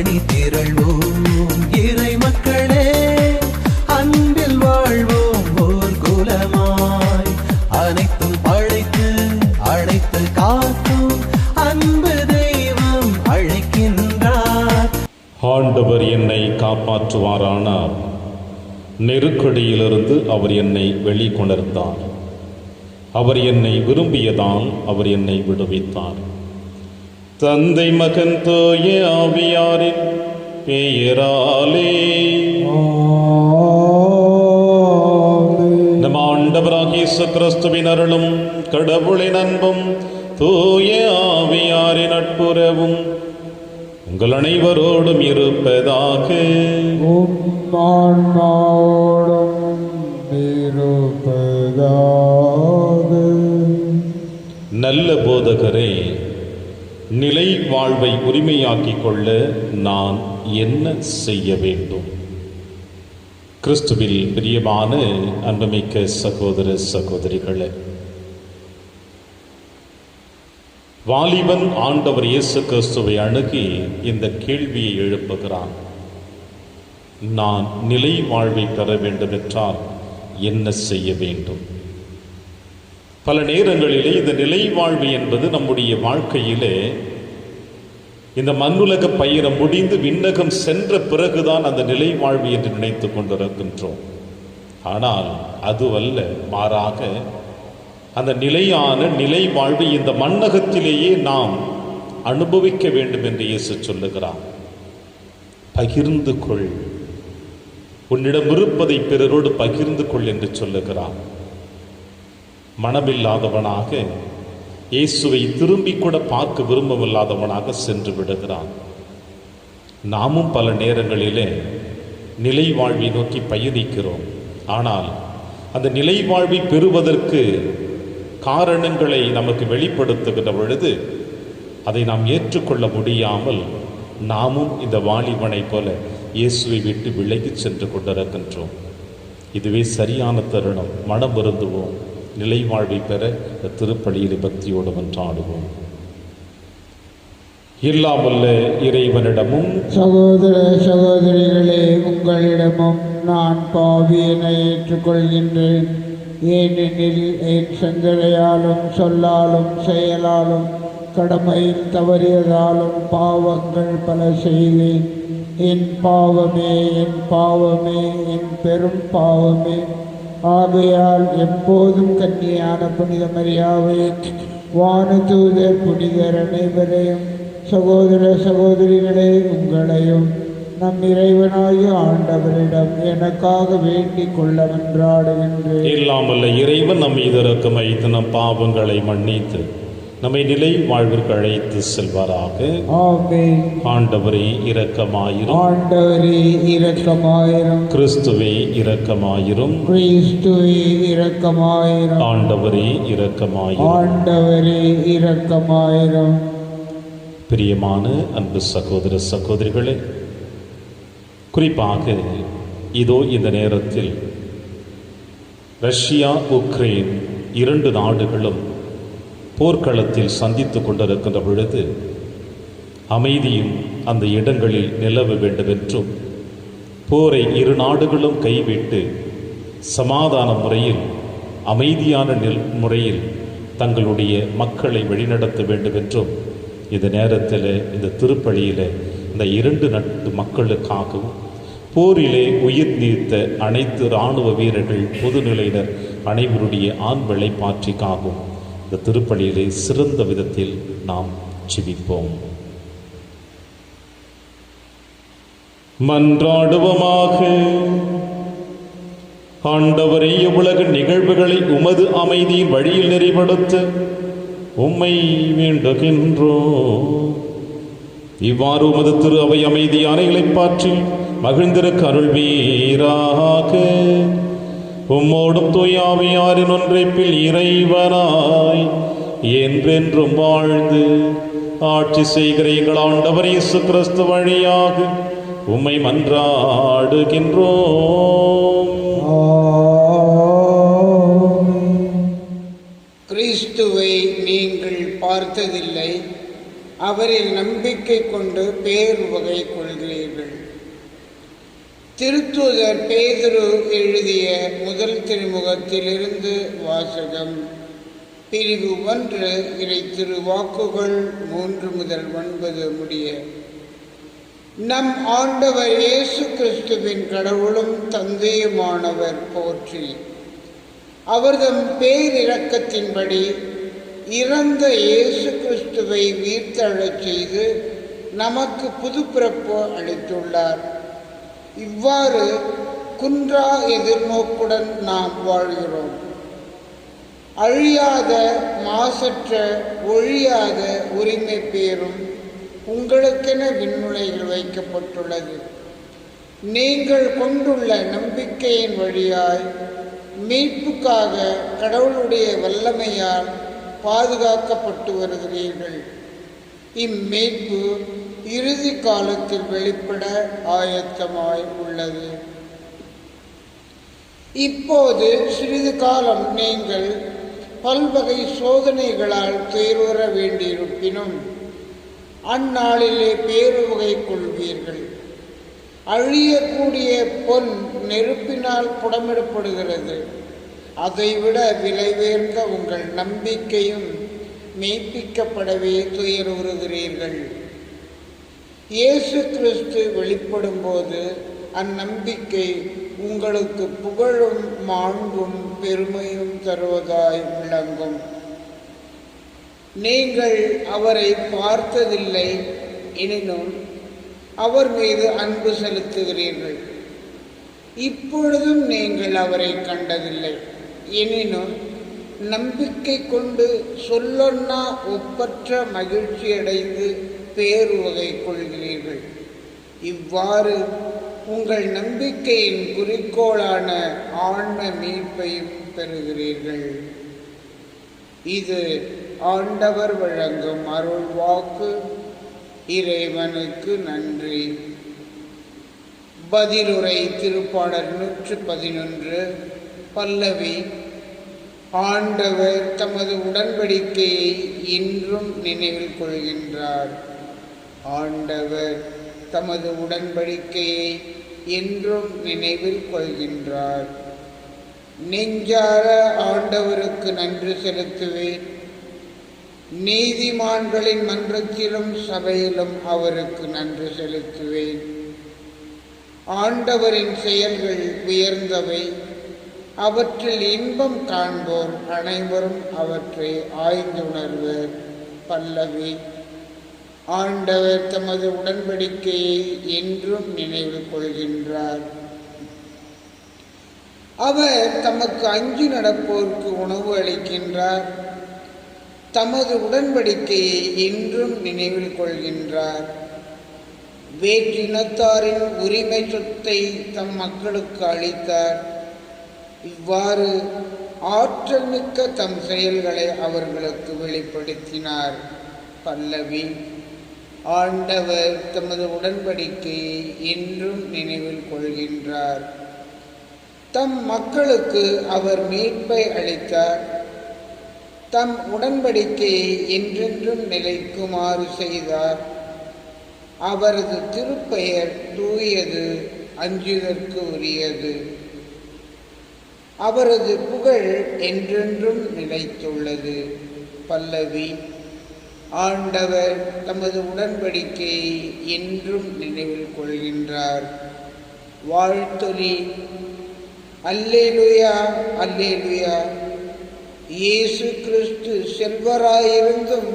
அணி திரள்வோம் இறை மக்களே, அன்பில் வாழ்வோம் ஓர் குலமாய். அனைத்தும் படைத்து அழைத்து காக்கும் அன்பு தெய்வம் அழைக்கின்றார். ஆண்டவர் என்னை காப்பாற்றுவாரானார். நெருக்கடியிலிருந்து அவர் என்னை வெளிக்கொணர்ந்தார். அவர் என்னை விரும்பியதால் அவர் என்னை விடுவித்தார். தந்தை மகன் தூய ஆவியாரின் பெயராலே நம் ஆண்டவராகிய இயேசு கிறிஸ்துவின் அருளும் கடவுளின் அன்பும் தூய ஆவியாரின் நட்புறவும் உங்கள் அனைவரோடும் இருப்பதாக. நல்ல போதகரே, நிலை வாழ்வை உரிமையாக்கிக் கொள்ள நான் என்ன செய்ய வேண்டும்? கிறிஸ்துவில் பிரியமான அன்புமிக்க சகோதர சகோதரிகளே, வாலிபன் ஆண்டவர் இயேசு கிறிஸ்துவை அணுகி இந்த கேள்வியை எழுப்புகிறான். நான் நிலை வாழ்வை பெற வேண்டும் என்றால் என்ன செய்ய வேண்டும்? பல நேரங்களிலே இந்த நிலை வாழ்வு என்பது நம்முடைய வாழ்க்கையிலே இந்த மண்ணுலக பயணம் முடிந்து விண்ணகம் சென்ற பிறகுதான் அந்த நிலை வாழ்வு என்று நினைத்து கொண்டிருக்கின்றோம். ஆனால் அதுவல்ல, மாறாக அந்த நிலையான நிலை வாழ்வை இந்த மண்ணகத்திலேயே நாம் அனுபவிக்க வேண்டும் என்று இயேசு சொல்லுகிறார். பகிர்ந்து கொள், உன்னிடம் இருப்பதை பிறரோடு பகிர்ந்து கொள் என்று சொல்லுகிறார். மனமில்லாதவனாக, இயேசுவை திரும்பி கூட பார்க்க விரும்பவில்லாதவனாக சென்று விடுகிறான். நாமும் பல நேரங்களிலே நிலை வாழ்வை நோக்கி பயணிக்கிறோம். ஆனால் அந்த நிலை வாழ்வை பெறுவதற்கு காரணங்களை நமக்கு வெளிப்படுத்துகிற பொழுது அதை நாம் ஏற்றுக்கொள்ள முடியாமல் நாமும் இந்த வாலிபனை போல இயேசுவை விட்டு விலகி சென்று கொண்டிருக்கின்றோம். இதுவே சரியான தருணம். மனம் வருந்துவோம், நிலை வாழ்வை பெற திருப்பலியில் பக்தியோடு மன்றாடுவோம். இல்லாமல்ல இறைவனிடமும் சகோதர சகோதரிகளே, உங்களிடமும் நான் பாவியனை ஏற்றுக்கொள்கின்றேன். ஏனெனில் என் சிந்தனையாலும் சொல்லாலும் செயலாலும் கடமையில் தவறியதாலும் பாவங்கள் பல செய்தேன். என் பாவமே, என் பாவமே, என் பெரும் பாவமே. ஆகையால் எப்போதும் கன்னியான புனித மரியாவை, வானதூதர் புனிதர் அனைவரையும், சகோதர சகோதரிகளே உங்களையும் நம் இறைவனாகிய ஆண்டவரிடம் எனக்காக வேண்டிக் கொள்ள மன்றாடுகின்றேன். இல்லாமல்ல இறைவன் நம் மீது இரக்கம் வைத்து நம் பாவங்களை மன்னித்து நம்மை நிலை வாழ்விற்கு அழைத்து செல்வாராக. ஆமென். ஆண்டவரே இரக்கமாயிரும். ஆண்டவரே இரக்கமாயிரும். கிறிஸ்துவே இரக்கமாயிரும். கிறிஸ்துவே இரக்கமாயிரும். ஆண்டவரே இரக்கமாயிரும். ஆண்டவரே இரக்கமாயிரும். பிரியமான அன்பு சகோதர சகோதரிகளே, குறிப்பாக இதோ இந்த நேரத்தில் ரஷ்யா உக்ரைன் 2 நாடுகளும் போர்க்களத்தில் சந்தித்து கொண்டிருக்கின்ற பொழுது அமைதியும் அந்த இடங்களில் நிலவ வேண்டும் என்றும், போரை 2 நாடுகளும் கைவிட்டு சமாதான முறையில், அமைதியான முறையில் தங்களுடைய மக்களை வழிநடத்த வேண்டும் என்றும் இந்த நேரத்தில் இந்த திருப்பலியில் இந்த 2 நாட்டு மக்களுக்காகவும், போரிலே உயிர் நீத்த அனைத்து இராணுவ வீரர்கள், பொதுநிலையினர் அனைவருடைய ஆண் வேலைப்பாற்றிக்காகவும் இந்த திருப்பலியிலே சிறந்த விதத்தில் நாம் ஜெபிப்போம். மன்றாடுவோமாக. ஆண்டவரே, இவ்வுலக நிகழ்வுகளை உமது அமைதியின் வழியில் நெறிப்படுத்த உம்மை வேண்டுகின்றோம். இவ்வாறு உமது திரு அவை அமைதியான இளைப்பாற்றில் மகிழ்ந்திருக்க அருள்வீராக. உம்மோடும் தூய ஆவியாரின் ஒன்றைப்பில் இறைவனாய் என்றென்றும் வாழ்ந்து ஆட்சி செய்கிற எங்கள் ஆண்டவர் இயேசு கிறிஸ்து வழியாக உம்மை மன்றாடுகின்றோம். கிறிஸ்துவை நீங்கள் பார்த்ததில்லை, அவரில் நம்பிக்கை கொண்டு பேர் வகை கொள்கிறீர்கள். திருத்தூதர் பேதுரு எழுதிய முதல் திருமுகத்திலிருந்து வாசகம். பிரிவு 1 இறை திருவாக்குகள் 3 முதல் 9 முடிய. நம் ஆண்டவர் இயேசு கிறிஸ்துவின் கடவுளும் தந்தையுமானவர் போற்றி. அவர்தம் பேரிரக்கத்தின்படி இறந்த இயேசு கிறிஸ்துவை உயிர்த்தெழச் செய்து நமக்கு புதுப்பிறப்பு அளித்துள்ளார். இவ்வாறு குன்றா எதிர்நோக்குடன் நாம் வாழ்கிறோம். அழியாத மாசற்ற ஒழியாத உரிமை பேரும் உங்களுக்கென விண்ணுலையில் வைக்கப்பட்டுள்ளது. நீங்கள் கொண்டுள்ள நம்பிக்கையின் வழியாய் மீட்புக்காக கடவுளுடைய வல்லமையால் பாதுகாக்கப்பட்டு வருகிறீர்கள். இம்மீட்பு இறுதி காலத்தில் வெளிப்பட ஆயத்தமாய் உள்ளது. இப்போது சிறிது காலம் நீங்கள் பல்வகை சோதனைகளால் துயருற வேண்டியிருப்பினும் அந்நாளிலே பேருவகை கொள்வீர்கள். அழியக்கூடிய பொன் நெருப்பினால் புடமிடப்படுகிறது. அதைவிட விலைவேர்ந்த உங்கள் நம்பிக்கையும் மெய்ப்பிக்கப்படவே துயருறுகிறீர்கள். இயேசு கிறிஸ்து வெளிப்படும் போது அந்நம்பிக்கை உங்களுக்கு புகழும் மாண்பும் பெருமையும் தருவதாய் விளங்கும். நீங்கள் அவரை பார்த்ததில்லை, எனினும் அவர் மீது அன்பு செலுத்துகிறீர்கள். இப்பொழுதும் நீங்கள் அவரை கண்டதில்லை, எனினும் நம்பிக்கை கொண்டு சொல்லொன்னா ஒப்பற்ற மகிழ்ச்சியடைந்து பேருவகை கொள்கிறீர்கள். இவ்வாறு உங்கள் நம்பிக்கையின் குறிக்கோளான ஆன்ம மீட்பையும் பெறுகிறீர்கள். இது ஆண்டவர் வழங்கும் அருள் வாக்கு. இறைவனுக்கு நன்றி. பதிலுரை திருப்பாடல் 111 பல்லவி. ஆண்டவர் தமது உடன்படிக்கையை இன்றும் நினைவில் கொள்கின்றார். ஆண்டவர் தமது உடன்படிக்கையை என்றும் நினைவில் கொள்கின்றார். நெஞ்சார ஆண்டவருக்கு நன்றி செலுத்துவேன். நீதிமான்களின் மன்றத்திலும் சபையிலும் அவருக்கு நன்றி செலுத்துவேன். ஆண்டவரின் செயல்கள் உயர்ந்தவை. அவற்றில் இன்பம் காண்போர் அனைவரும் அவற்றை ஆய்ந்துணர்வர். பல்லவி. ஆண்டவர் தமது உடன்படிக்கையை என்றும் நினைவில் கொள்கின்றார். அவர் தமக்கு அஞ்சி நடப்போருக்கு உணவு அளிக்கின்றார். தமது உடன்படிக்கையை என்றும் நினைவில் கொள்கின்றார். வேற்றினத்தாரின் உரிமை சொத்தை தம் மக்களுக்கு அளித்தார். இவ்வாறு ஆற்றல் மிக்க தம் செயல்களை அவர்களுக்கு வெளிப்படுத்தினார். பல்லவி. ஆண்டவர் தமது உடன்படிக்கையை என்றும் நினைவில் கொள்கின்றார். தம் மக்களுக்கு அவர் மீட்பை அளித்தார். தம் உடன்படிக்கையை என்றென்றும் நிலைக்குமாறு செய்தார். அவரது திருப்பெயர் தூயது, அஞ்சுதற்கு உரியது. அவரது புகழ் என்றென்றும் நிலைத்துள்ளது. பல்லவி. ஆண்டவர் தமது உடன்படிக்கையை என்றும் நினைவில் கொள்கின்றார். வாழ்த்தொலி. அல்லேலுயா, அல்லேலுயா. இயேசு கிறிஸ்து செல்வராயிருந்தும்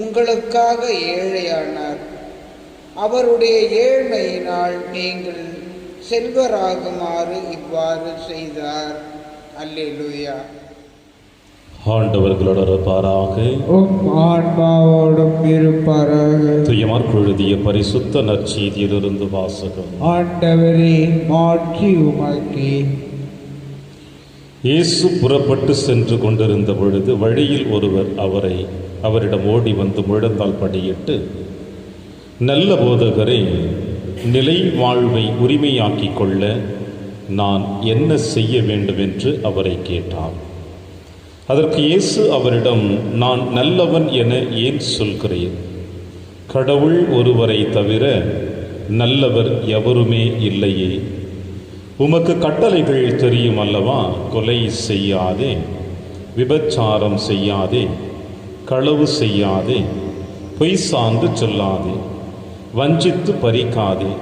உங்களுக்காக ஏழையானார். அவருடைய ஏழ்மையினால் நீங்கள் செல்வராகுமாறு இவ்வாறு செய்தார். அல்லேலுயா. ஆண்டவர்களோடு இருப்பாராக. ஆன்மாவோடும் இருப்பாராக. துயமார்க்கு எழுதிய பரிசுத்த நற்செய்தியிலிருந்து வாசகம். ஆண்டவரே மாட்சி உமக்கே. இயேசு புறப்பட்டு சென்று கொண்டிருந்த பொழுது வழியில் ஒருவர் அவரிடம் ஓடி வந்து முழந்தால் படியிட்டு, நல்ல போதகரே, நிலை வாழ்வை உரிமையாக்கிக் கொள்ள நான் என்ன செய்ய வேண்டும் என்று அவரை கேட்டார். அதற்கு இயேசு அவரிடம், நான் நல்லவன் என ஏன் சொல்கிறேன்? கடவுள் ஒருவரை தவிர நல்லவர் எவருமே இல்லையே. உமக்கு கட்டளைகள் தெரியும் அல்லவா? கொலை செய்யாதே, விபச்சாரம் செய்யாதே, களவு செய்யாதே, பொய் சான்று சொல்லாதே, வஞ்சித்து பறிக்காதே,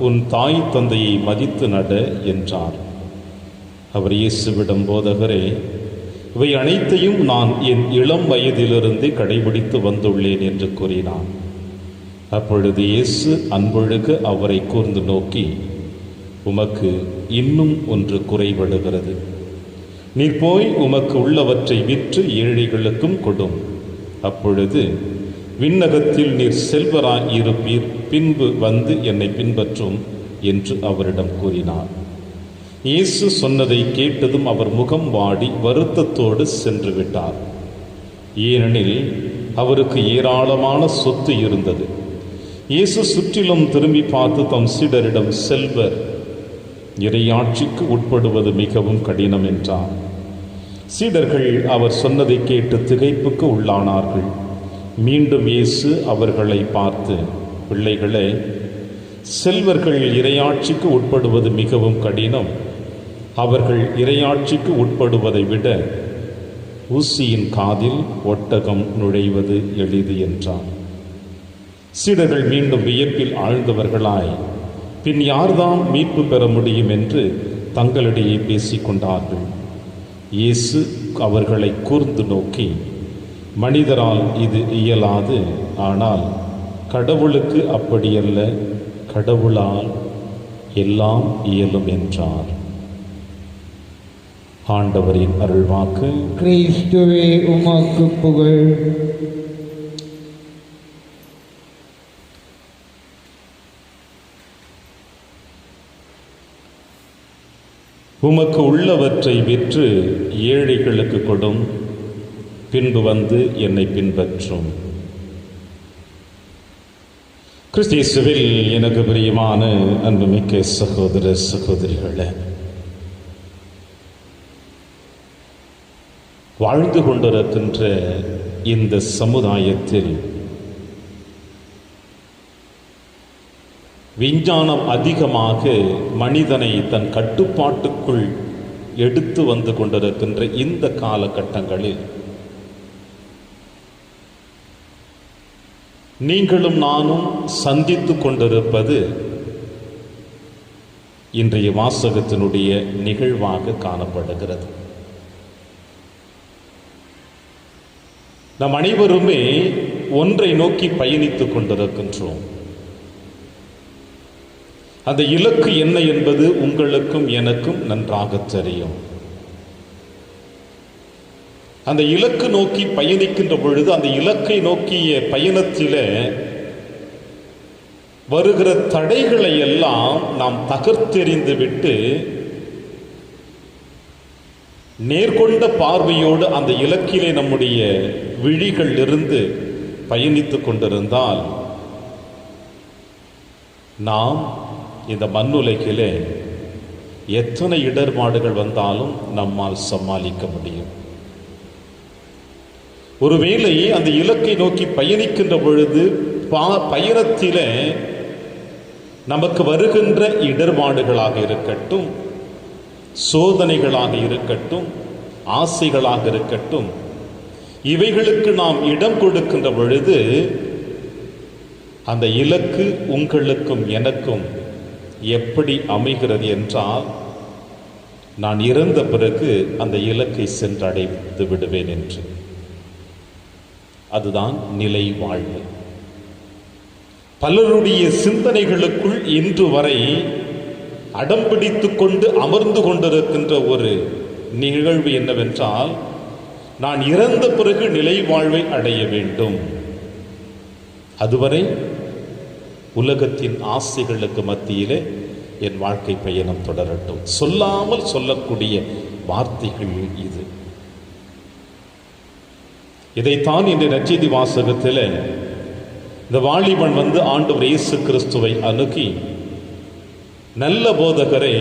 உன் தாய் தந்தையை மதித்து நட என்றார். அவர் இயேசுவிடம், போதகரே, இவை அனைத்தையும் நான் என் இளம் வயதிலிருந்தே கடைபிடித்து வந்துள்ளேன் என்று கூறினார். அப்பொழுது இயேசு அன்பொழுக அவரை கூர்ந்து நோக்கி, உமக்கு இன்னும் ஒன்று குறைபடுகிறது. நீர் போய் உமக்கு உள்ளவற்றை விற்று ஏழைகளுக்கும் கொடும். அப்பொழுது விண்ணகத்தில் நீர் செல்வராய் இருப்பீர். பின்பு வந்து என்னை பின்பற்றும் என்று அவரிடம் கூறினார். இயேசு சொன்னதை கேட்டதும் அவர் முகம் வாடி வருத்தத்தோடு சென்று விட்டார். ஏனெனில் அவருக்கு ஏராளமான சொத்து இருந்தது. இயேசு சுற்றிலும் திரும்பி பார்த்து தம் சீடரிடம், செல்வர் இறையாட்சிக்கு உட்படுவது மிகவும் கடினம் என்றார். சீடர்கள் அவர் சொன்னதை கேட்டு திகைப்புக்கு உள்ளானார்கள். மீண்டும் இயேசு அவர்களை பார்த்து, பிள்ளைகளே, செல்வர்கள் இறையாட்சிக்கு உட்படுவது மிகவும் கடினம். அவர்கள் இறையாட்சிக்கு உட்படுவதை விட ஊசியின் காதில் ஒட்டகம் நுழைவது எளிது என்றார். சீடர்கள் மீண்டும் வியப்பில் ஆழ்ந்தவர்களாய், பின் யார்தான் மீட்பு பெற முடியும் என்று தங்களிடையே பேசிக்கொண்டார்கள். இயேசு அவர்களை கூர்ந்து நோக்கி, மனிதரால் இது இயலாது, ஆனால் கடவுளுக்கு அப்படியல்ல, கடவுளால் எல்லாம் இயலும் என்றார். ஆண்டவரின் அருள்வாக்கு. கிறிஸ்துவே உமக்கு புகழ். உமக்கு உள்ளவற்றை விற்று ஏழைகளுக்கு கொடும். பின்பு வந்து என்னை பின்பற்றும். கிறிஸ்தேசுவில் எனக்கு பிரியமான அன்புமிக்க சகோதர சகோதரிகளே, வாழ்ந்து கொண்டிருக்கின்ற இந்த சமுதாயத்தில் விஞ்ஞானம் அதிகமாக மனிதனை தன் கட்டுப்பாட்டுக்குள் எடுத்து வந்து கொண்டிருக்கின்ற இந்த காலகட்டங்களில் நீங்களும் நானும் சந்தித்து கொண்டிருப்பது இன்றைய வாசகத்தினுடைய நிகழ்வாக காணப்படுகிறது. நம் அனைவருமே ஒன்றை நோக்கி பயணித்துக் கொண்டிருக்கின்றோம். அந்த இலக்கு என்ன என்பது உங்களுக்கும் எனக்கும் நன்றாக தெரியும். அந்த இலக்கு நோக்கி பயணிக்கின்ற பொழுது அந்த இலக்கை நோக்கிய பயணத்திலே வருகிற தடைகளை எல்லாம் நாம் தகர்த்தெறிந்து விட்டு நேர்கொண்ட பார்வையோடு அந்த இலக்கிலே நம்முடைய விழிகள் இருந்து பயணித்துக் கொண்டிருந்தால் நாம் இந்த மண்ணுலகிலே எத்தனை இடர்பாடுகள் வந்தாலும் நம்மால் சமாளிக்க முடியும். ஒருவேளை அந்த இலக்கை நோக்கி பயணிக்கின்ற பொழுது பயணத்திலே நமக்கு வருகின்ற இடர்பாடுகளாக இருக்கட்டும், சோதனைகளாக இருக்கட்டும், ஆசைகளாக இருக்கட்டும், இவைகளுக்கு நாம் இடம் கொடுக்கின்ற பொழுது அந்த இலக்கு உங்களுக்கும் எனக்கும் எப்படி அமைகிறது என்றால், நான் இறந்த பிறகு அந்த இலக்கை சென்றடைந்து விடுவேன் என்று. அதுதான் நிலை வாழ்வு. பலருடைய சிந்தனைகளுக்குள் இன்று வரை அடம்பிடித்து கொண்டு அமர்ந்து கொண்டிருக்கின்ற ஒரு நிகழ்வு என்னவென்றால், நான் இறந்த பிறகு நிலை வாழ்வை அடைய வேண்டும். அதுவரை உலகத்தின் ஆசைகளுக்கு மத்தியிலே என் வாழ்க்கை பயணம் தொடரட்டும். சொல்லாமல் சொல்லக்கூடிய வார்த்தைகள் இது. இதைத்தான் இன்று நற்செய்தி வாசகத்தில் இந்த வாலிபன் வந்து ஆண்டவர் இயேசு கிறிஸ்துவை அணுகி, நல்ல போதகரே,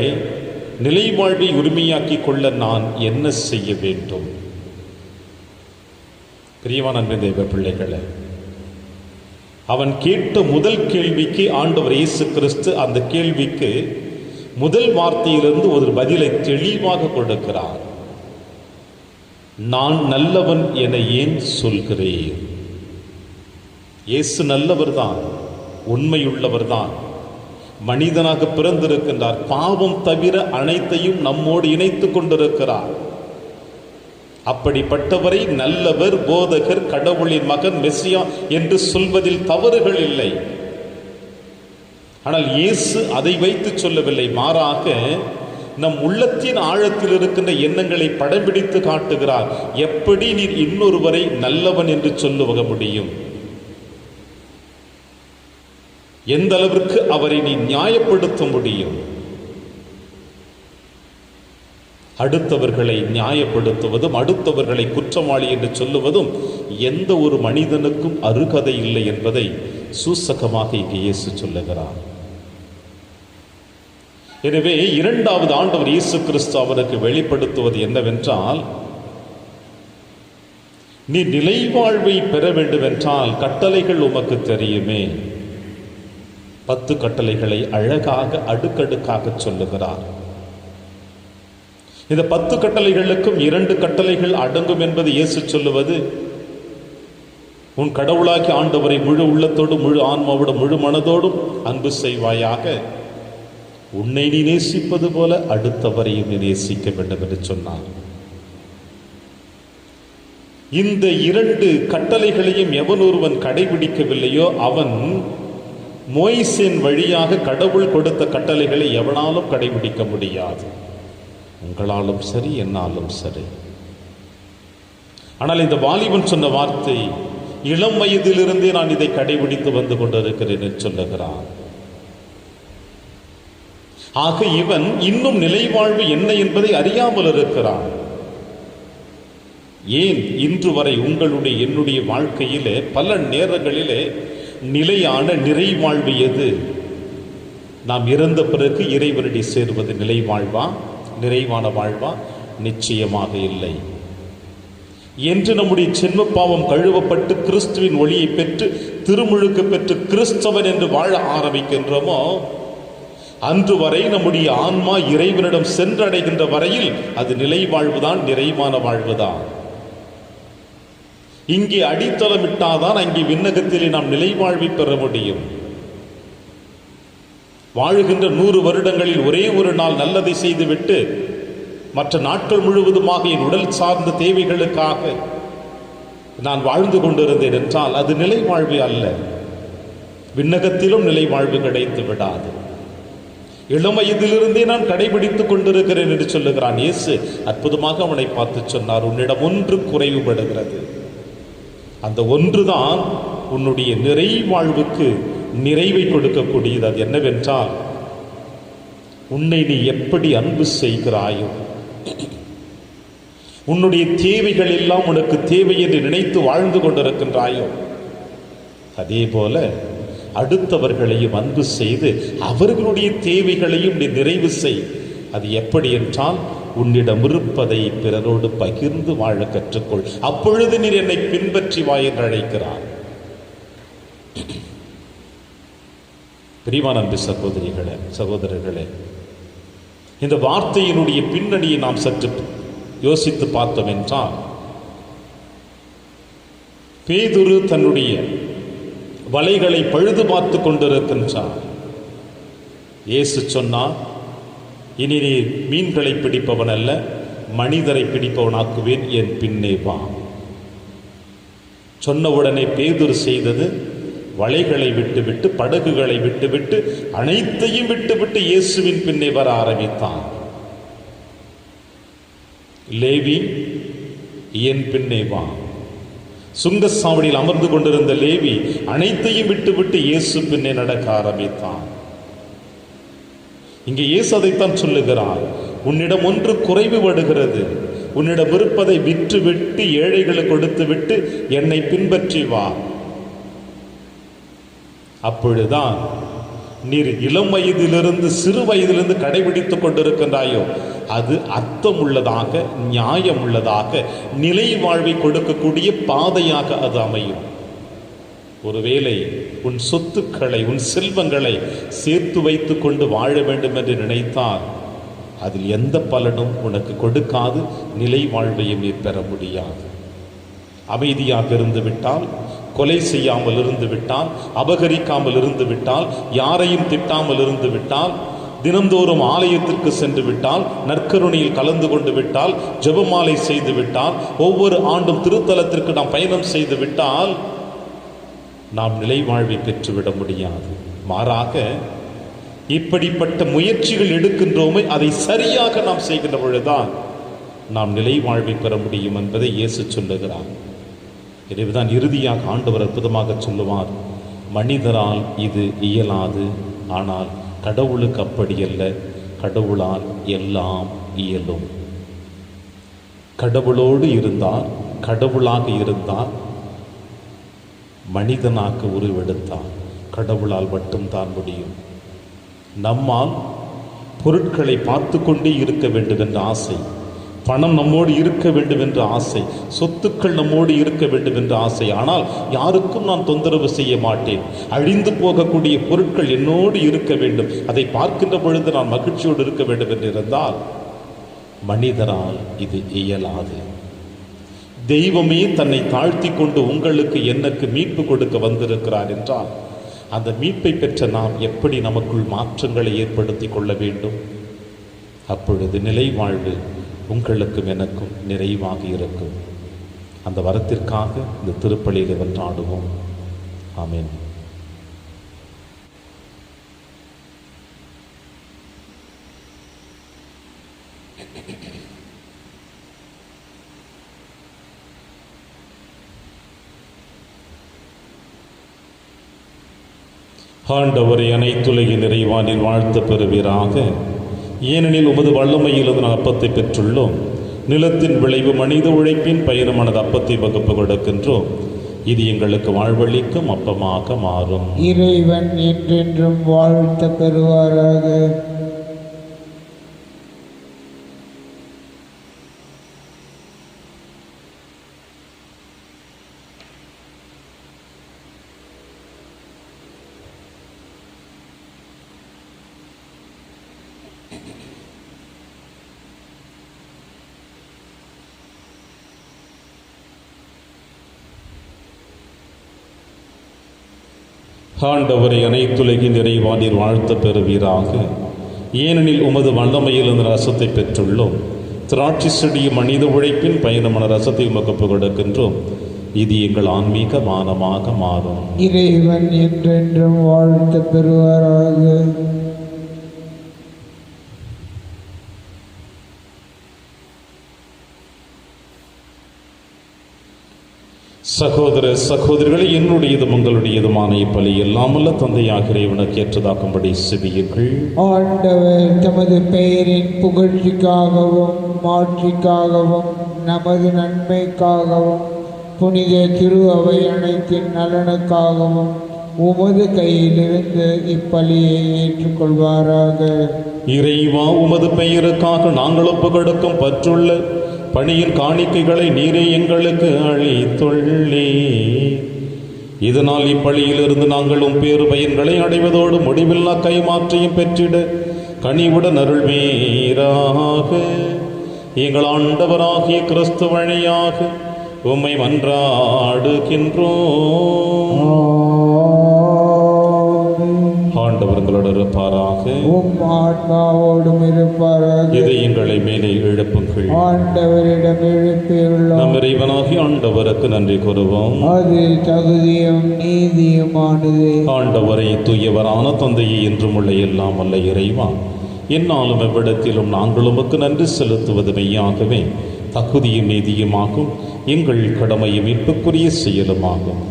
நிலை வாழ்வை உரிமையாக்கி கொள்ள நான் என்ன செய்ய வேண்டும்? பிரியமான அன்பின் தெய்வ பிள்ளைகளே, அவன் கேட்ட முதல் கேள்விக்கு ஆண்டவர் இயேசு கிறிஸ்து அந்த கேள்விக்கு முதல் வார்த்தையிலிருந்து ஒரு பதிலை தெளிவாக கொடுக்கிறார். நான் நல்லவன் என ஏன் சொல்கிறேன்? இயேசு நல்லவர் தான், உண்மையுள்ளவர் தான், மனிதனாக பிறந்திருக்கின்றார். பாவம் தவிர அனைத்தையும் நம்மோடு இணைத்துக் கொண்டிருக்கிறார். அப்படிப்பட்டவரை நல்லவர், போதகர், கடவுளின் மகன், மெசியா என்று சொல்வதில் தவறுகள் இல்லை. ஆனால் இயேசு அதை வைத்து சொல்லவில்லை. மாறாக நம் உள்ளத்தின் ஆழத்தில் இருக்கின்ற எண்ணங்களை படம் பிடித்து காட்டுகிறார். எப்படி நீர் இன்னொருவரை நல்லவன் என்று சொல்லுவ முடியும்? எந்த அளவிற்கு அவரை நீ நியாயப்படுத்த முடியும்? அடுத்தவர்களை நியாயப்படுத்துவதும் அடுத்தவர்களை குற்றவாளி என்று சொல்லுவதும் எந்த ஒரு மனிதனுக்கும் அருகதை இல்லை என்பதை சூசகமாக இங்கே இயேசு சொல்லுகிறார். எனவே இரண்டாவது ஆண்டவர் இயேசு கிறிஸ்து அவருக்கு வெளிப்படுத்துவது என்னவென்றால், நீ நிலைவாழ்வை பெற வேண்டும் என்றால் கட்டளைகள் உமக்கு தெரியுமே. 10 கட்டளைகளை அழகாக அடுக்கடுக்காக சொல்லுகிறார். இந்த 10 கட்டளைகளுக்கும் 2 கட்டளைகள் அடங்கும் என்பது இயேசு சொல்லுவது, உன் கடவுளாகி ஆண்டவரை முழு உள்ளத்தோடும் முழு ஆன்மாவோடும் முழு மனதோடும் அன்பு செய்வாயாக, உன்னை நீ நேசிப்பது போல அடுத்தவரையும் நீ நேசிக்க வேண்டும் என்று சொன்னார். இந்த 2 கட்டளைகளையும் எவன் ஒருவன் கடைபிடிக்கவில்லையோ அவன் மோயிசின் வழியாக கடவுள் கொடுத்த கட்டளைகளை எவனாலும் கடைபிடிக்க முடியாது. உங்களாலும் சரி, என்னாலும் சரி. ஆனால் இந்த வாலிபன் சொன்ன வார்த்தை, இளம் வயதிலிருந்தே நான் இதை கடைபிடித்து வந்து கொண்டிருக்கிறேன் என்று சொல்லுகிறான். ஆக இவன் இன்னும் நிலைவாழ்வு என்ன என்பதை அறியாமல் இருக்கிறான். ஏன் இன்று வரை உங்களுடைய என்னுடைய வாழ்க்கையிலே பல நேரங்களிலே நிலையான நிறைவாழ்வு எது? நாம் இறந்த பிறகு இறைவனடி சேர்வது நிலைவாழ்வா, நிறைவான வாழ்வா? நிச்சயமாக இல்லை. என்று நம்முடைய சென்ம பாவம் கழுவப்பட்டு கிறிஸ்துவின் ஒளியை பெற்று திருமுழுக்கு பெற்று கிறிஸ்தவன் என்று வாழ ஆரம்பிக்கின்றோமோ அன்று வரை நம்முடைய ஆன்மா இறைவனிடம் சென்றடைகின்ற வரையில் அது நிலைவாழ்வுதான், நிறைவான வாழ்வுதான். இங்கே அடித்தளமிட்டாதான் அங்கே விண்ணகத்திலே நாம் நிலைவாழ்வை பெற முடியும். வாழுகின்ற 100 வருடங்களில் ஒரே ஒரு நாள் நல்லதை செய்துவிட்டு மற்ற நாட்கள் முழுவதுமாக என் உடல் சார்ந்த தேவைகளுக்காக நான் வாழ்ந்து கொண்டிருந்தேன் என்றால் அது நிலைவாழ்வு அல்ல. விண்ணகத்திலும் நிலைவாழ்வு கிடைத்து விடாது. இளம் வயதிலிருந்தே நான் கடைபிடித்துக் கொண்டிருக்கிறேன் என்று சொல்லுகிறான் இயேசு. அற்புதமாக அவனை பார்த்து சொன்னார், உன்னிடம் ஒன்று குறைவுபடுகிறது. அந்த ஒன்றுதான் உன்னுடைய நிறைவாழ்வுக்கு நிறைவை கொடுக்கக்கூடியது. அது என்னவென்றால், உன்னை நீ எப்படி அன்பு செய்கிறாயோ, உன்னுடைய தேவைகள் எல்லாம் உனக்கு தேவை என்று நினைத்து வாழ்ந்து கொண்டிருக்கின்றாயோ, அதே போல அடுத்தவர்களையும் அன்பு செய்து அவர்களுடைய தேவைகளையும் நீ நிறைவு செய். அது எப்படி என்றால், உன்னிடம் இருப்பதை பிறரோடு பகிர்ந்து வாழ கற்றுக்கொள். அப்பொழுது நீர் என்னை பின்பற்றி வா என்று அழைக்கிறார். பிரியமான அன்பு சகோதரிகளே, சகோதரர்களே, இந்த வார்த்தையினுடைய பின்னணியை நாம் சற்று யோசித்து பார்த்தோம் என்றால், பேதுரு தன்னுடைய வலைகளை பழுது பார்த்து கொண்டிருக்கின்றார். இயேசு சொன்னார், இனி நீ மீன்களை பிடிப்பவன் அல்ல, மனிதரை பிடிப்பவனாக்குவேன், என் பின்னே வா. சொன்னவுடனே பேதுரு செய்தது, வலைகளை விட்டுவிட்டு படகுகளை விட்டுவிட்டு அனைத்தையும் விட்டுவிட்டு இயேசுவின் பின்னே வர ஆரம்பித்தான். லேவி, என் பின்னே வா. சுங்கசாவடியில் அமர்ந்து கொண்டிருந்த லேவி அனைத்தையும் விட்டுவிட்டு இயேசு பின்னே நடக்க ஆரம்பித்தான். இங்கே இயேசு அதைத்தான் சொல்லுகிறார், உன்னிடம் ஒன்று குறைவுபடுகிறது. உன்னிடம் இருப்பதை விற்றுவிட்டு ஏழைகளுக்கு கொடுத்து விட்டு என்னை பின்பற்றி வா. அப்பொழுதுதான் நீர் இளம் வயதிலிருந்து சிறு வயதிலிருந்து கடைபிடித்துக் கொண்டிருக்கின்றாயோ அது அர்த்தம் உள்ளதாக, நியாயம் உள்ளதாக, நிலை வாழ்வை கொடுக்கக்கூடிய பாதையாக அது அமையும். ஒருவேளை உன் சொத்துக்களை, உன் செல்வங்களை சேர்த்து வைத்து கொண்டு வாழ வேண்டும் என்று நினைத்தால் அதில் எந்த பலனும் உனக்கு கொடுக்காது, நிலை வாழ்வையும் நீ பெற முடியாது. அமைதியாக இருந்து விட்டால், கொலை செய்யாமல் இருந்து விட்டால், அபகரிக்காமல் இருந்து விட்டால், யாரையும் திட்டாமல் இருந்து விட்டால், தினந்தோறும் ஆலயத்திற்கு சென்று விட்டால், நற்கருணையில் கலந்து கொண்டு விட்டால், ஜெபமாலை செய்து விட்டால், ஒவ்வொரு ஆண்டும் திருத்தலத்திற்கு நாம் பயணம் செய்து விட்டால் நாம் நிலை வாழ்வை பெற்றுவிட முடியாது. மாறாக இப்படிப்பட்ட முயற்சிகள் எடுக்கின்றோமே, அதை சரியாக நாம் செய்கின்ற பொழுதுதான் நாம் நிலை வாழ்வை பெற முடியும் என்பதை இயேசு சொல்லுகிறார். எனவேதான் இறுதியாக ஆண்டவர் அற்புதமாக சொல்லுவார், மனிதரால் இது இயலாது, ஆனால் கடவுளுக்கு அப்படியல்ல, கடவுளால் எல்லாம் இயலும். கடவுளோடு இருந்தார், கடவுளாக இருந்தார், மனிதனாக உருவெடுத்தார். கடவுளால் மட்டும்தான் முடியும். நம்மால் பொருட்களை பார்த்து கொண்டே இருக்க வேண்டும் என்ற ஆசை, பணம் நம்மோடு இருக்க வேண்டும் என்ற ஆசை, சொத்துக்கள் நம்மோடு இருக்க வேண்டும் என்ற ஆசை, ஆனால் யாருக்கும் நான் தொந்தரவு செய்ய மாட்டேன், அழிந்து போகக்கூடிய பொருட்கள் என்னோடு இருக்க வேண்டும், அதை பார்க்கின்ற பொழுது நான் மகிழ்ச்சியோடு இருக்க வேண்டும் என்று இருந்தால் மனிதரால் இது இயலாது. தெய்வமே தன்னை தாழ்த்தி கொண்டு உங்களுக்கு எனக்கு மீட்பு கொடுக்க வந்திருக்கிறார் என்றால் அந்த மீட்பை பெற்ற நாம் எப்படி நமக்குள் மாற்றங்களை ஏற்படுத்தி கொள்ள வேண்டும்? அப்பொழுது நிலை வாழ்வு உங்களுக்கும் எனக்கும் நிறைவாக இருக்கும். அந்த வரத்திற்காக இந்த திருப்பலியில் வென்றாடுவோம். ஆமென். ஆண்டவரை அனைத்துலகின் நிறைவானில் வாழ்த்து பெறுவீராக. ஏனெனில் உமது வல்லமையிலிருந்து நான் அப்பத்தை பெற்றுள்ளோம். நிலத்தின் விளைவு மனித உழைப்பின் பயணமானது அப்பத்தை வகுப்பு கொடுக்கின்றோம். இது எங்களுக்கு வாழ்வளிக்கும் அப்பமாக மாறும். இறைவன் என்றென்றும் வாழ்த்து பெறுவாராக. ஆண்டவரை அனைத்துலகின் நிறைவானில் வாழ்த்து பெறுவீராக. ஏனெனில் உமது வல்லமையிலிருந்து ரசத்தை பெற்றுள்ளோம். திராட்சை செடியும் மனித உழைப்பின் பயணமான ரசத்தை உமக்கு கொடுக்கின்றோம். இது எங்கள் ஆன்மீக மானமாக மாறும். இறைவன் என்றென்றும் வாழ்த்து பெறுவாராக. சகோதர சகோதரிகளை, என்னுடையதும் உங்களுடையதுமான இப்பலி எல்லாமல்ல தந்தையாக இறைவனுக்கு ஏற்றதாக்கும்படி செவியுங்கள். ஆண்டவர் தமது பெயரின் புகழ்ச்சிக்காகவும் மாட்சிக்காகவும் நமது நன்மைக்காகவும் புனித திரு அவை அனைத்தின் நலனுக்காகவும் உமது கையிலிருந்து இப்பலியை ஏற்றுக்கொள்வாராக. இறைவா, உமது பெயருக்காக நாங்கள் ஒப்புக்கொடுக்கும் பற்றுள்ள பணியின் காணிக்கைகளை நீரே எங்களுக்கு அளித்துள்ளே. இதனால் இப்பழியிலிருந்து நாங்களும் பேறு பயன்களை அடைவதோடு முடிவில்லா கைமாற்றையும் பெற்றிட கனிவுடன் அருள்வீராக. எங்கள் ஆண்டவராகிய கிறிஸ்து வழியாக உம்மை மன்றாடுகின்றோம். ஆண்டவர்களோடு இருப்பாராக. ஆத்மாவோடும் இருப்பாராக. இதை எங்களை மேலே எழுப்புங்கள். ஆண்டவரிடம் எழுப்பியுள்ளோம். நம் இறைவனாகி ஆண்டவருக்கு நன்றி கூறுவோம். அது தகுதியும் நீதியுமானது. ஆண்டவரை தூயவரான தந்தையை என்றும் உள்ள எல்லாம் அல்ல இறைவா, என்னாலும் எவ்விடத்திலும் நாங்கள் உமக்கு நன்றி செலுத்துவது மெய்யாகவே தகுதியும் நீதியுமாகும், எங்கள் கடமையும் மீட்புக்குரிய செயலுமாகும்.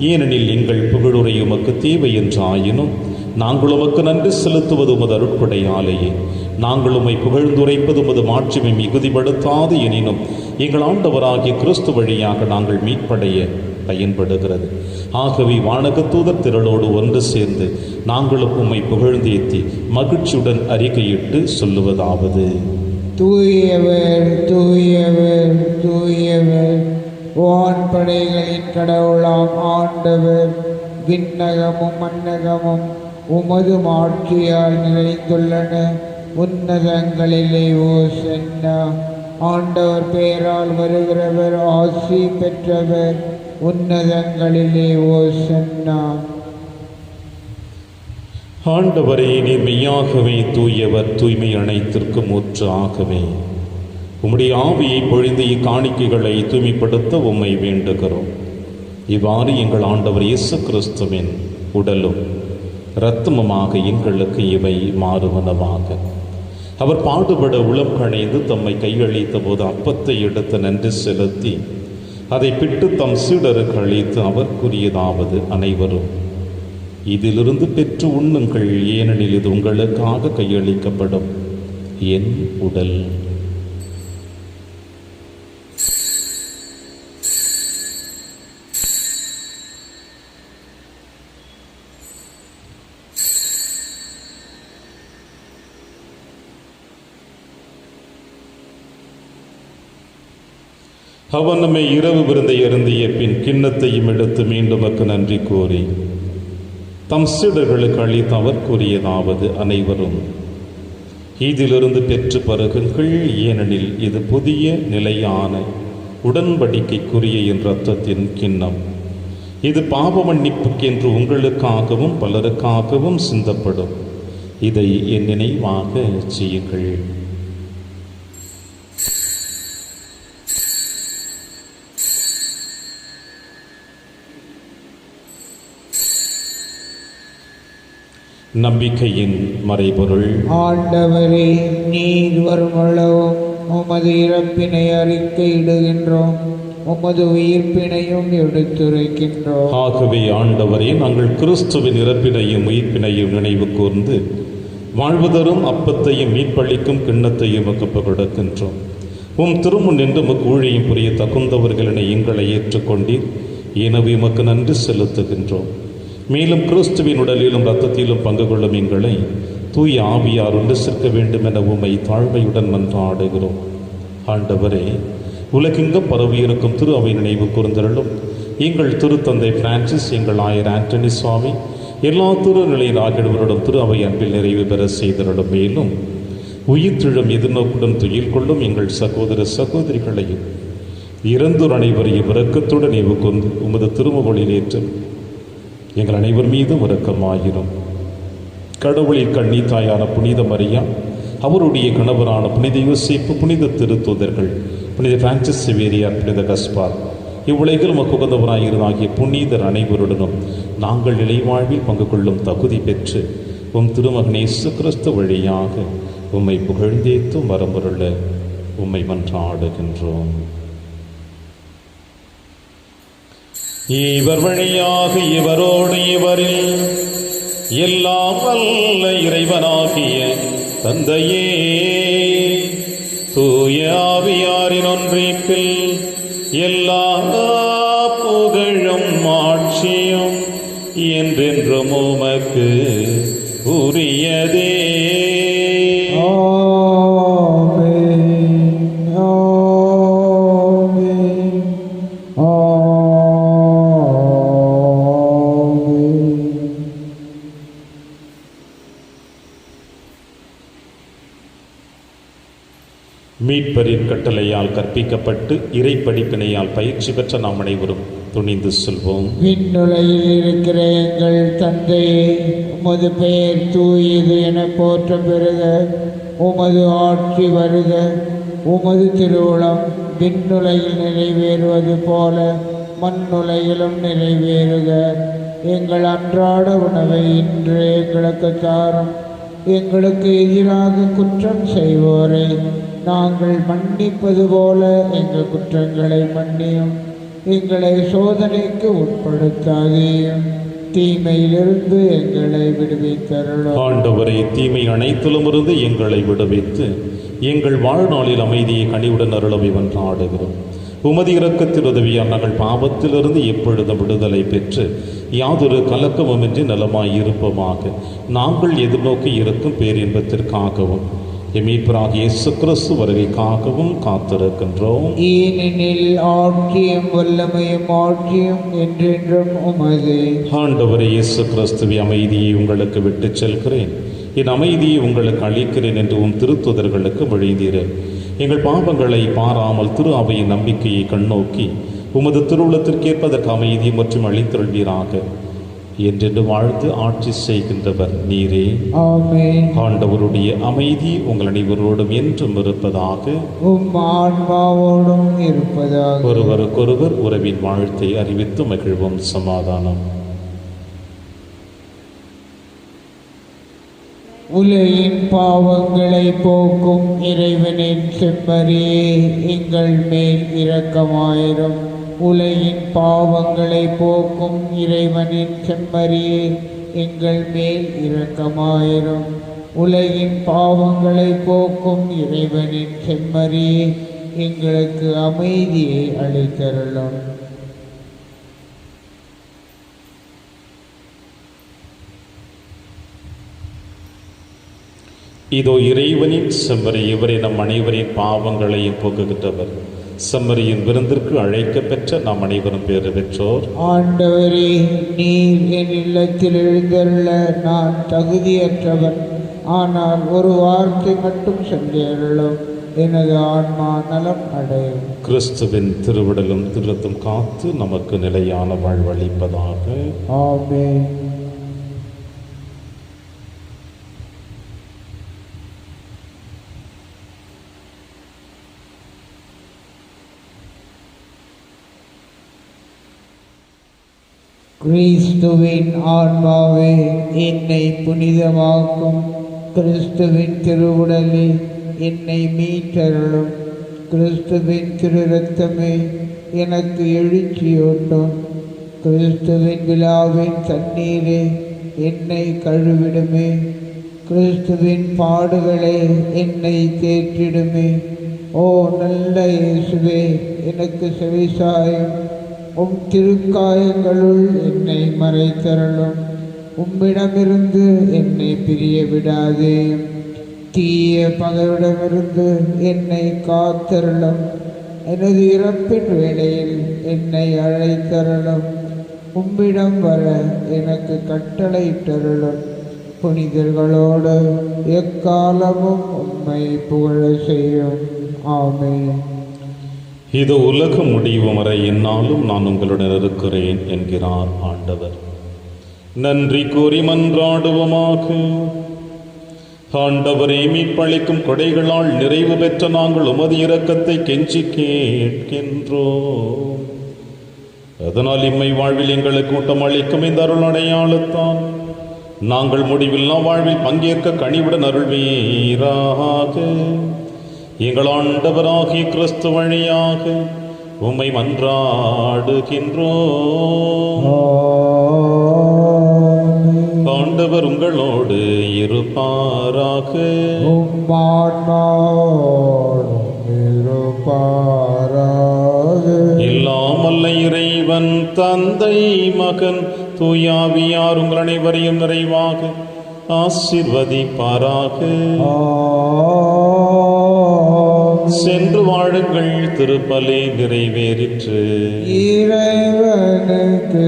ஏனெனில் எங்கள் புகழுரை உமக்கு தேவை என்றாயினும் நாங்கள் உமக்கு நன்றி செலுத்துவது உமது அருட்கொடையாலேயே. நாங்கள் உம்மை புகழ்ந்துரைப்பது உமது மாட்சிமை மிகுதிப்படுத்தாது எனினும் எங்கள் ஆண்டவராகிய கிறிஸ்து வழியாக நாங்கள் மீட்படைய பயன்படுகிறது. ஆகவே வானக தூதர் திரளோடு ஒன்று சேர்ந்து நாங்களும் உம்மை புகழ்ந்தேத்தி மகிழ்ச்சியுடன் அறிக்கையிட்டு சொல்லுவதாவது: தூயவர் தூயவர் தூயவர், வான்படைகளின் கடவுளாம் ஆண்டவர், விண்ணகமும் மன்னகமும் உமது மாட்சியால் நிறைந்துள்ளன. உன்னதங்களிலே ஓசன்னா. ஆண்டவர் பெயரால் வருகிறவர் ஆசி பெற்றவர். உன்னதங்களிலே ஓசன்னா. ஆண்டவரே, நீர் மெய்யாகவே தூயவர், தூய்மை அனைத்திற்கும் ஊற்று ஆகவே. உம்முடைய ஆவியை பொழிந்து இக்காணிக்கைகளை தூய்மைப்படுத்த உம்மை வேண்டுகிறோம். இவ்வாறு எங்கள் ஆண்டவர் இயேசு கிறிஸ்துவின் உடலும் இரத்தமுமாக எங்களுக்கு இவை மாறுவனவாக. அவர் பாடுபட உளம் கணைந்து தம்மை கையளித்த போது அப்பத்தை எடுத்து நன்றி செலுத்தி அதை பிட்டு தம் சீடருக்கு அளித்து அவர் கூறியதாவது, அனைவரும் இதிலிருந்து பெற்று உண்ணுங்கள், ஏனெனில் இது உங்களுக்காக கையளிக்கப்படும் என் உடல். அவன் நம்மை இரவு விருந்தை அருந்திய பின் கிண்ணத்தையும் எடுத்து மீண்டும் நன்றி கூறி தம் சீடர்களுக்கு அளித்து அவர் கூறியதாவது, அனைவரும் இதிலிருந்து பெற்று பருகுங்கள், ஏனெனில் இது புதிய நிலையான உடன்படிக்கைக்குரிய என் இரத்தத்தின் கிண்ணம். இது பாவ மன்னிப்புக்கென்று உங்களுக்காகவும் பலருக்காகவும் சிந்தப்படும். இதை என் நினைவாக செய்யுங்கள். நம்பிக்கையின் மறைபொருள். ஆண்டவரே, நீர் வருமளவும் உமது இறப்பினை அறிக்கையிடுகின்றோம், உமது உயிர்ப்பினையும் எடுத்துரைக்கின்றோம். ஆகவே ஆண்டவரே, நாங்கள் கிறிஸ்துவின் இறப்பினையும் உயிர்ப்பினையும் நினைவு கூர்ந்து வாழ்வு தரும் அப்பத்தையும் மீட்பளிக்கும் கிண்ணத்தையும் உமக்கு கொடுக்கின்றோம். உம் திருமுன் நின்று உமக்கு ஊழியம் புரிய தகுந்தவர்களினை எங்களை ஏற்றுக்கொண்டீர். எனவே உமக்கு நன்றி செலுத்துகின்றோம். மேலும் கிறிஸ்துவின் உடலிலும் இரத்தத்திலும் பங்கு கொள்ளும் எங்களை தூய ஆவியார் ஒன்று சேர்க்க வேண்டும் என உம்மை தாழ்மையுடன் மன்றாடுகிறோம். ஆண்டவரே, உலகெங்கும் பரவியிருக்கும் திரு அவை நினைவு கூர்ந்தருளும். எங்கள் திருத்தந்தை பிரான்சிஸ், எங்கள் ஆயர் ஆண்டனி சுவாமி, எல்லா திருநிலையில் ஆகியவருடன் திரு அவை அன்பில் நிறைவு பெற செய்தருளும். மேலும் உயிர்த்தெழும் எதிர்நோக்குடன் துயில் கொள்ளும் எங்கள் சகோதர சகோதரிகளையும் இறந்தோர் அனைவரையும் இரக்கத்துடன் நினைவு கூர்ந்து உமது திருமுகங்களில் ஏற்றும் எங்கள் அனைவர் மீதும் இரக்கமாயிரும். கடவுளின் கண்ணி தாயான புனித மரியா, அவருடைய கணவரான புனித யோசேப்பு, புனித திருத்தூதர்கள், புனித பிரான்சிஸ் சேவேரியார், புனித கஸ்பார், இவ்வுலகில் உகந்தவராயிருந்தாகிய புனிதர் அனைவருடனும் நாங்கள் நிலைவாழ்வில் பங்கு கொள்ளும் தகுதி பெற்று உம் திருமகன் இயேசு கிறிஸ்து வழியாக உம்மை புகழ்ந்தேத்தும் வரமுருள உம்மை மன்றாடுகின்றோம். இவர் வழியாக இவரோடு இவரில் எல்லாம் வல்ல இறைவனாகிய தந்தையே, தூய ஆவியாரின் ஒன்றிப்பில் எல்லா புகழும் ஆட்சியும் என்றென்றும் உமக்கு உரியதே. மீட்பரின் கட்டளையால் கற்பிக்கப்பட்டு இறை படிப்பினையால் பயிற்சி பெற்ற நாம் அனைவரும் துணிந்து சொல்வோம். விண்ணுலகில் இருக்கிற எங்கள் தந்தையே, உமது பெயர் தூயது என போற்ற பெறுக. உமது ஆட்சி வருக. உமது திருவுளம் விண்ணுலகில் நிறைவேறுவது போல மண்ணுலகிலும் நிறைவேறுக. எங்கள் அன்றாட உணவை இன்று எங்களுக்கு தாரும். எங்களுக்கு எதிராக குற்றம் செய்வோரை நாங்கள் மன்னிப்பது போல எங்கள் குற்றங்களை மன்னியும். எங்களை சோதனைக்கு உட்படுத்தாதேயும், தீமையிலிருந்து எங்களை விடுவித்தருளும். ஆண்டவரே, தீமை அனைத்திலும் இருந்து எங்களை விடுவித்து எங்கள் வாழ்நாளில் அமைதியை கனிவுடன் அருளவை மன்றாடுகிறோம். உமது இரக்கத்தின் உதவியால் நாங்கள் பாவத்திலிருந்து எப்பொழுதும் விடுதலை பெற்று யாதொரு கலக்கமுமின்றி நலமாய் இருப்போமாக. நாங்கள் எதிர்நோக்கி இருக்கும் பேரின்பத்திற்காகவும் மீட்பராகிய இயேசு கிறிஸ்து வருகைக்காகவும் காத்திருக்கின்றோம். ஏனெனில் ஆட்சியும் வல்லமையும் ஆட்சியும் என்றென்றும் உமது. ஆண்டவரே இயேசு கிறிஸ்துவை அமைதியை உங்களுக்கு விட்டுச் செல்கிறேன், என் அமைதியை உங்களுக்கு அளிக்கிறேன் என்று உம் திருத்துதர்களுக்கு மொழிந்தீர். எங்கள் பாவங்களை பாராமல் திரு அவையின் நம்பிக்கையை கண்ணோக்கி உமது திருவுளத்திற்கேற்பதற்கு அமைதியை மற்றும் அளித்தருள்வீராக. என்றென்று வாழ்ந்து ஆட்சி செய்கின்றவர் நீரே. ஆமென். ஆண்டவருடைய அமைதி உங்கள் அனைவரோடும் என்றும் இருப்பதாக. உம் ஆன்மாவோடும் இருப்பதாக. ஒருவருக்கொருவர் உறவின் வாழ்த்தை அறிவித்து மகிழ்வோம். சமாதானம். உலகின் பாவங்களை போக்கும் இறைவனின் செம்மறியே, எங்கள் மேல் இரக்கமாயிரும். உலகின் பாவங்களை போக்கும் இறைவனின் செம்மறியே, எங்கள் மேல் இரக்கமாயிரும். உலகின் பாவங்களை போக்கும் இறைவனின் செம்மறியே, எங்களுக்கு அமைதியை அளித்தருளும். இதோ இறைவனின் செம்மறி, இவரை நம் அனைவரின் பாவங்களையும் போக்குகின்றவர். செம்மறியின் விருந்திற்கு அழைக்கப்பெற்ற நாம் அனைவரும் பேறு பெற்றோர். ஆண்டவரே, நீர் என் இல்லத்தில் எழுந்தருள நான் தகுதியற்றவன். ஆனால் ஒரு வார்த்தை மட்டும் சொல்லியருளும், எனது ஆன்மா நலம் அடையும். கிறிஸ்துவின் திருவிடலும் திருத்தும் காத்து நமக்கு நிலையான வாழ்வளிப்பதாக. ஆமென். கிறிஸ்துவின் ஆன்மாவே, என்னை புனிதமாக்கும். கிறிஸ்துவின் திருவுடலே, என்னை மீட்டருளும். கிறிஸ்துவின் திரு இரத்தமே, எனக்கு எழுச்சியூட்டும். கிறிஸ்துவின் விழாவின் தண்ணீரே, என்னை கழுவிடுமே. கிறிஸ்துவின் பாடுகளே, என்னை தேற்றிடுமே. ஓ நல்ல இயேசுவே, எனக்கு செவிசாயும். உம் திருக்காயங்களுள் என்னை மறைத்தருளும். உம்மிடமிருந்து என்னை பிரிய விடாதே. தீய பகைவிடமிருந்து என்னை காத்தருளும். எனது இறப்பின் வேளையில் என்னை அழைத்தருளும். உம்மிடம் வர எனக்கு கட்டளையிட்டருளும். புனிதர்களோடு எக்காலமும் உம்மை புகழ செய்யும். ஆமென். இது உலகம் முடிவும் வரை என்னாலும் நான் உங்களுடன் இருக்கிறேன் என்கிறார் ஆண்டவர். நன்றி கூறி மன்றாடுவோமாக. ஆண்டவரே, மீட்பளிக்கும் கொடைகளால் நிறைவு பெற்ற நாங்கள் உமது இரக்கத்தை கெஞ்சி கேட்கின்றோம். அதனால் இம்மை வாழ்வில் எங்களுக்கு ஊட்டம் அளிக்கும் இந்த அருள் அடையாளத்தான் நாங்கள் முடிவில்லா வாழ்வில் பங்கேற்க கனிவுடன் அருள்வீராக. எங்கள் ஆண்டவராகிய கிறிஸ்து வழியாக உம்மை மன்றாடுகின்றோம். ஆண்டவர் உங்களோடு இருப்பாராக. இல்லாமல்ல இறைவன் தந்தை மகன் தூயாவியார் உங்கள் அனைவரையும் நிறைவாக ஆசீர்வதிப்பாராக. சென்று வாழுங்கள், திருப்பலி நிறைவேறிற்று. இறைவனுக்கு